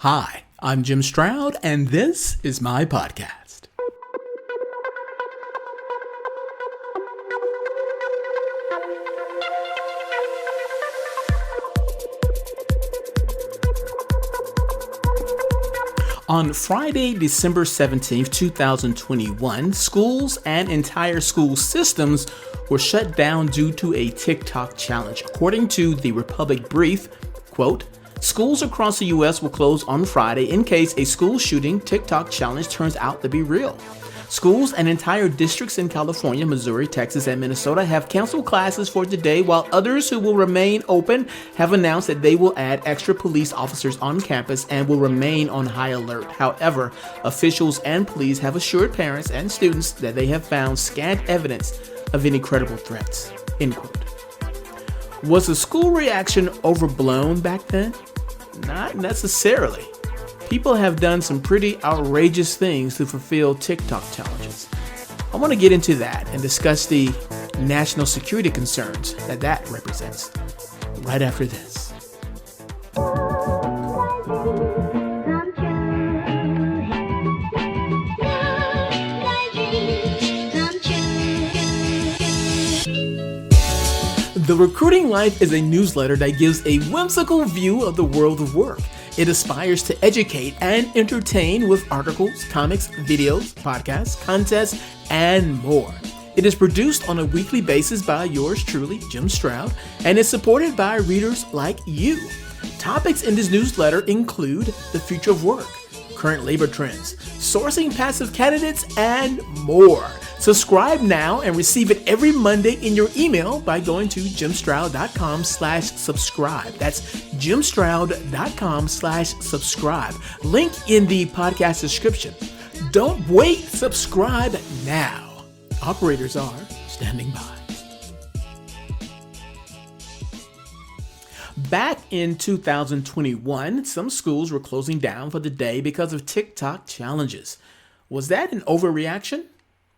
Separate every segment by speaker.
Speaker 1: Hi, I'm Jim Stroud, and this is my podcast. On Friday, December 17th, 2021, schools and entire school systems were shut down due to a TikTok challenge. According to the Republic Brief, quote, schools across the U.S. will close on Friday in case a school shooting TikTok challenge turns out to be real. Schools and entire districts in California, Missouri, Texas, and Minnesota have canceled classes for today, while others who will remain open have announced that they will add extra police officers on campus and will remain on high alert. However, officials and police have assured parents and students that they have found scant evidence of any credible threats. End quote. Was the school reaction overblown back then? Not necessarily. People have done some pretty outrageous things to fulfill TikTok challenges. I want to get into that and discuss the national security concerns that represents right after this. The Recruiting Life is a newsletter that gives a whimsical view of the world of work. It aspires to educate and entertain with articles, comics, videos, podcasts, contests, and more. It is produced on a weekly basis by yours truly, Jim Stroud, and is supported by readers like you. Topics in this newsletter include the future of work, current labor trends, sourcing passive candidates, and more. Subscribe now and receive it every Monday in your email by going to jimstroud.com/subscribe. That's jimstroud.com/subscribe. Link in the podcast description. Don't wait, subscribe now. Operators are standing by. Back in 2021, some schools were closing down for the day because of TikTok challenges. Was that an overreaction?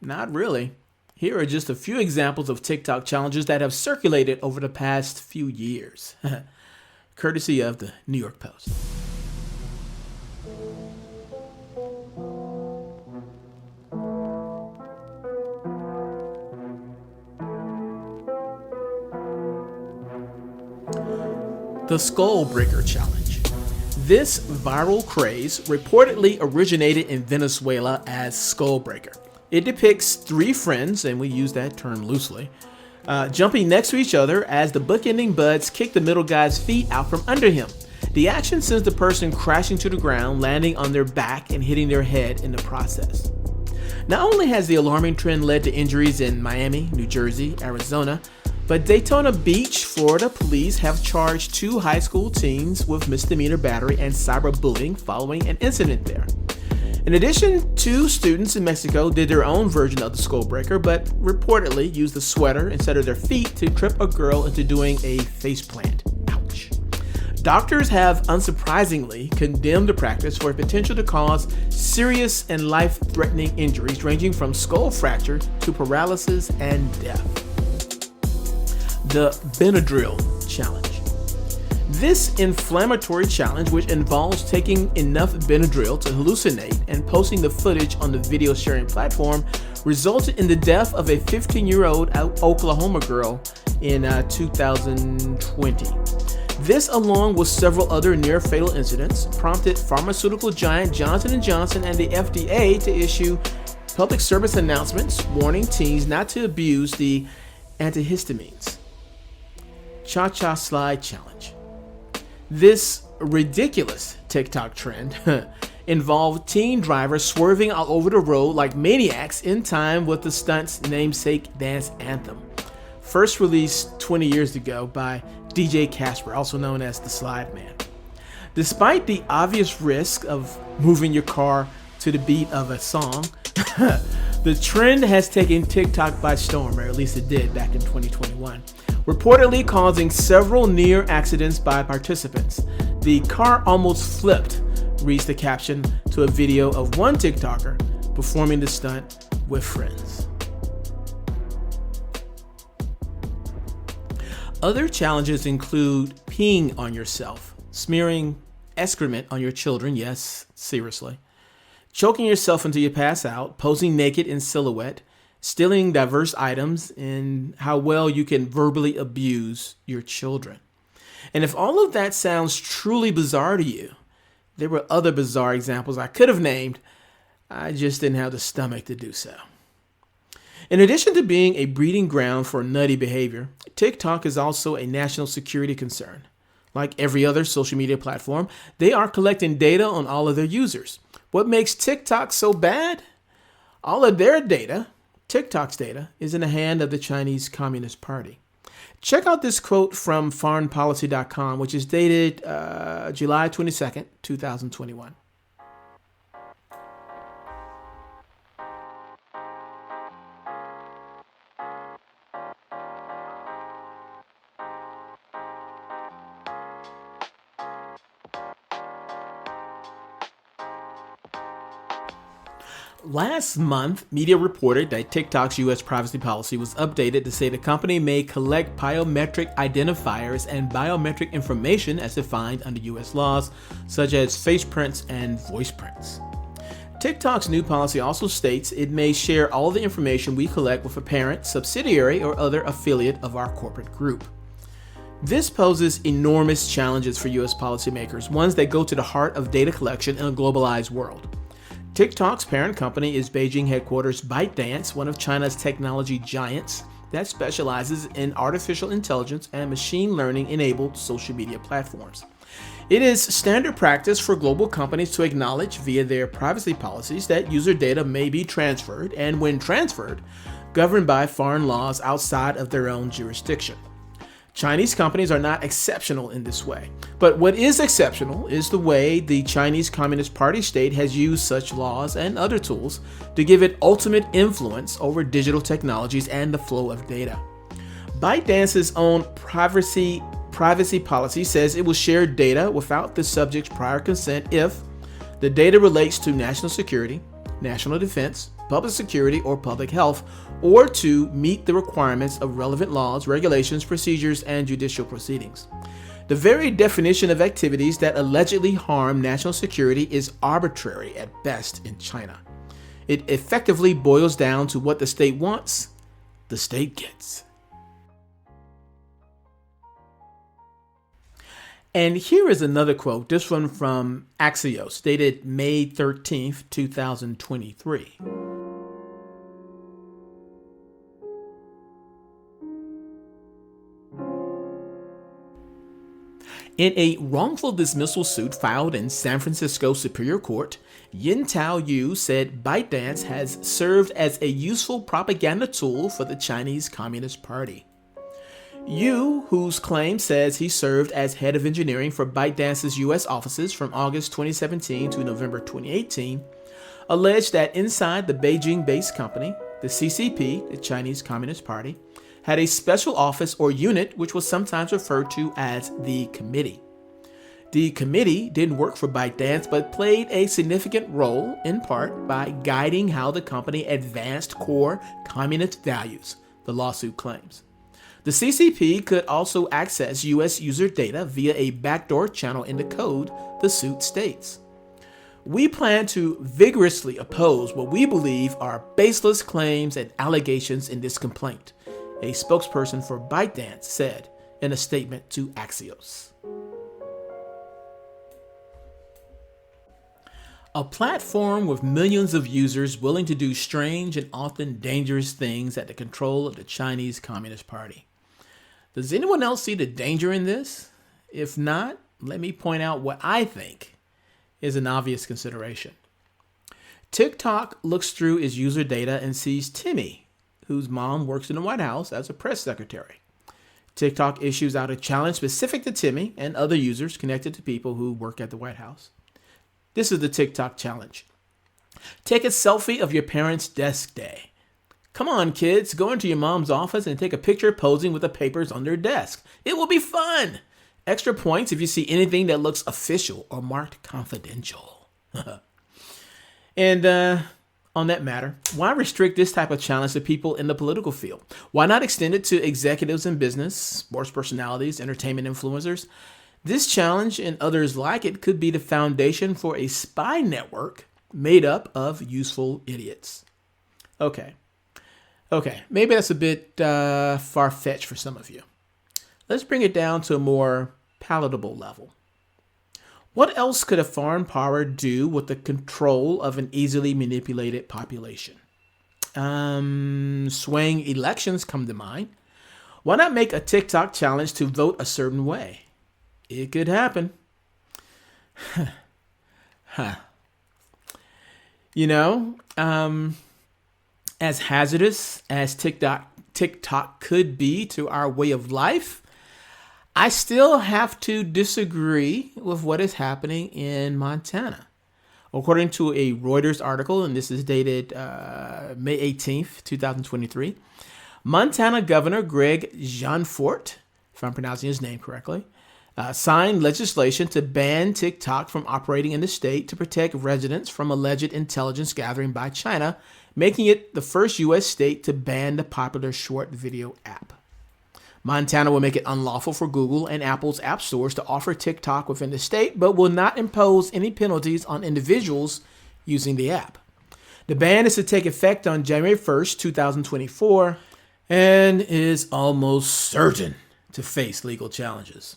Speaker 1: Not really. Here are just a few examples of TikTok challenges that have circulated over the past few years, courtesy of the New York Post. The Skull Breaker Challenge. This viral craze reportedly originated in Venezuela as Skull Breaker. It depicts three friends, and we use that term loosely, jumping next to each other as the bookending buds kick the middle guy's feet out from under him. The action sends the person crashing to the ground, landing on their back and hitting their head in the process. Not only has the alarming trend led to injuries in Miami, New Jersey, Arizona, but Daytona Beach, Florida police have charged 2 high school teens with misdemeanor battery and cyberbullying following an incident there. In addition, 2 students in Mexico did their own version of the Skull Breaker, but reportedly used a sweater instead of their feet to trip a girl into doing a faceplant. Ouch. Doctors have unsurprisingly condemned the practice for potential to cause serious and life-threatening injuries ranging from skull fracture to paralysis and death. The Benadryl Challenge. This inflammatory challenge, which involves taking enough Benadryl to hallucinate and posting the footage on the video sharing platform, resulted in the death of a 15-year-old Oklahoma girl in 2020. This, along with several other near-fatal incidents, prompted pharmaceutical giant Johnson & Johnson and the FDA to issue public service announcements warning teens not to abuse the antihistamines. Cha-Cha Slide Challenge. This ridiculous TikTok trend involved teen drivers swerving all over the road like maniacs in time with the stunt's namesake dance anthem. First released 20 years ago by DJ Casper, also known as the Slide Man. Despite the obvious risk of moving your car to the beat of a song, the trend has taken TikTok by storm, or at least it did back in 2021. Reportedly causing several near accidents by participants. The car almost flipped, reads the caption to a video of one TikToker performing the stunt with friends. Other challenges include peeing on yourself, smearing excrement on your children. Yes, seriously. Choking yourself until you pass out, posing naked in silhouette, stealing diverse items, and how well you can verbally abuse your children. And if all of that sounds truly bizarre to you, there were other bizarre examples I could have named. I just didn't have the stomach to do so. In addition to being a breeding ground for nutty behavior, TikTok is also a national security concern. Like every other social media platform, they are collecting data on all of their users. What makes TikTok so bad? All of their data, TikTok's data, is in the hand of the Chinese Communist Party. Check out this quote from foreignpolicy.com, which is dated July 22nd, 2021. Last month, media reported that TikTok's U.S. privacy policy was updated to say the company may collect biometric identifiers and biometric information as defined under U.S. laws, such as face prints and voice prints. TikTok's new policy also states it may share all the information we collect with a parent, subsidiary, or other affiliate of our corporate group. This poses enormous challenges for U.S. policymakers, ones that go to the heart of data collection in a globalized world. TikTok's parent company is Beijing headquarters ByteDance, one of China's technology giants that specializes in artificial intelligence and machine learning-enabled social media platforms. It is standard practice for global companies to acknowledge via their privacy policies that user data may be transferred, and when transferred, governed by foreign laws outside of their own jurisdiction. Chinese companies are not exceptional in this way. But what is exceptional is the way the Chinese Communist Party state has used such laws and other tools to give it ultimate influence over digital technologies and the flow of data. ByteDance's own privacy policy says it will share data without the subject's prior consent if the data relates to national security, national defense, public security, or public health, or to meet the requirements of relevant laws, regulations, procedures, and judicial proceedings. The very definition of activities that allegedly harm national security is arbitrary at best in China. It effectively boils down to what the state wants, the state gets. And here is another quote, this one from Axios, dated May 13th, 2023. In a wrongful dismissal suit filed in San Francisco Superior Court, Yintao Yu said ByteDance has served as a useful propaganda tool for the Chinese Communist Party. Yu, whose claim says he served as head of engineering for ByteDance's U.S. offices from August 2017 to November 2018, alleged that inside the Beijing-based company, the CCP, the Chinese Communist Party, had a special office or unit which was sometimes referred to as the committee. The committee didn't work for ByteDance but played a significant role, in part, by guiding how the company advanced core communist values, the lawsuit claims. The CCP could also access U.S. user data via a backdoor channel in the code, the suit states. We plan to vigorously oppose what we believe are baseless claims and allegations in this complaint, a spokesperson for ByteDance said in a statement to Axios. A platform with millions of users willing to do strange and often dangerous things at the control of the Chinese Communist Party. Does anyone else see the danger in this? If not, let me point out what I think is an obvious consideration. TikTok looks through its user data and sees Timmy, whose mom works in the White House as a press secretary. TikTok issues out a challenge specific to Timmy and other users connected to people who work at the White House. This is the TikTok challenge. Take a selfie of your parents' desk day. Come on, kids, go into your mom's office and take a picture posing with the papers on their desk. It will be fun. Extra points if you see anything that looks official or marked confidential. And on that matter, why restrict this type of challenge to people in the political field? Why not extend it to executives in business, sports personalities, entertainment influencers? This challenge and others like it could be the foundation for a spy network made up of useful idiots. Okay, maybe that's a bit far-fetched for some of you. Let's bring it down to a more palatable level. What else could a foreign power do with the control of an easily manipulated population? Swaying elections come to mind. Why not make a TikTok challenge to vote a certain way? It could happen. You know, as hazardous as TikTok could be to our way of life, I still have to disagree with what is happening in Montana. According to a Reuters article, and this is dated May 18th, 2023, Montana Governor Greg Gianforte, if I'm pronouncing his name correctly, signed legislation to ban TikTok from operating in the state to protect residents from alleged intelligence gathering by China, making it the first U.S. state to ban the popular short video app. Montana will make it unlawful for Google and Apple's app stores to offer TikTok within the state, but will not impose any penalties on individuals using the app. The ban is to take effect on January 1st, 2024, and is almost certain to face legal challenges.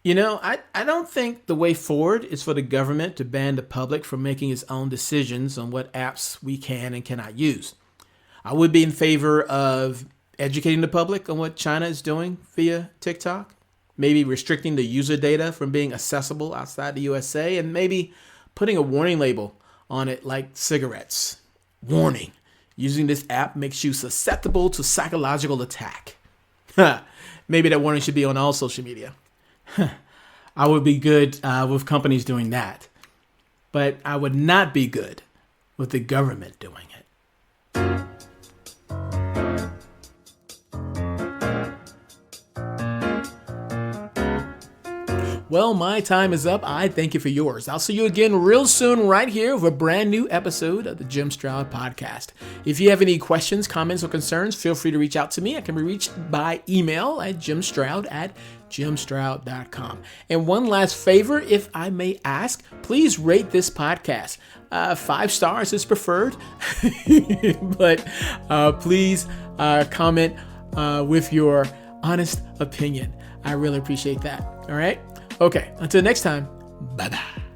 Speaker 1: You know, I don't think the way forward is for the government to ban the public from making its own decisions on what apps we can and cannot use. I would be in favor of educating the public on what China is doing via TikTok, maybe restricting the user data from being accessible outside the USA, and maybe putting a warning label on it like cigarettes. Warning, using this app makes you susceptible to psychological attack. Maybe that warning should be on all social media. I would be good with companies doing that, but I would not be good with the government doing it. Well, my time is up. I thank you for yours. I'll see you again real soon right here with a brand new episode of the Jim Stroud Podcast. If you have any questions, comments, or concerns, feel free to reach out to me. I can be reached by email at jimstroud@jimstroud.com. And one last favor, if I may ask, please rate this podcast. 5 stars is preferred, but please comment with your honest opinion. I really appreciate that. All right? Okay, until next time, bye-bye.